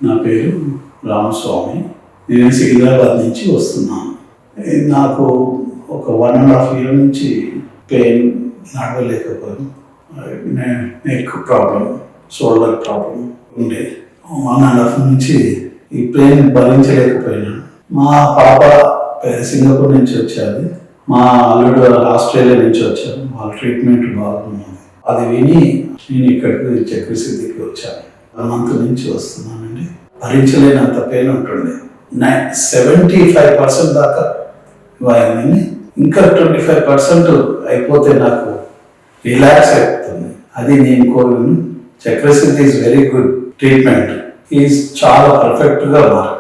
నా పేరు రామస్వామి. నేను సికింద్రాబాద్ నుంచి వస్తున్నాను. నాకు ఒక 1.5 year నుంచి పెయిన్, నడవలేకపోయాను. నెక్ ప్రాబ్లం, షోల్డర్ ప్రాబ్లం ఉండేది. 1.5 నుంచి ఈ పెయిన్ భరించలేకపోయినాను. మా పాప సింగపూర్ నుంచి వచ్చారు, మా అల్లుడు ఆస్ట్రేలియా నుంచి వచ్చారు. వాళ్ళ ట్రీట్మెంట్ బాగున్నది. అది విని నేను ఇక్కడికి చక్రసిద్ధికి వచ్చాను. 1 month నుంచి వస్తున్నానండి. భరించలేనంత పెయిన్ ఉంటుంది. 75% దాకా వాయింది. ఇంకా 25% అయిపోతే నాకు రిలాక్స్ అయిపోతుంది. అది నేను కోరుకుని. Chakrasiddhi is very good treatment. Is చాలా పర్ఫెక్ట్గా మారు.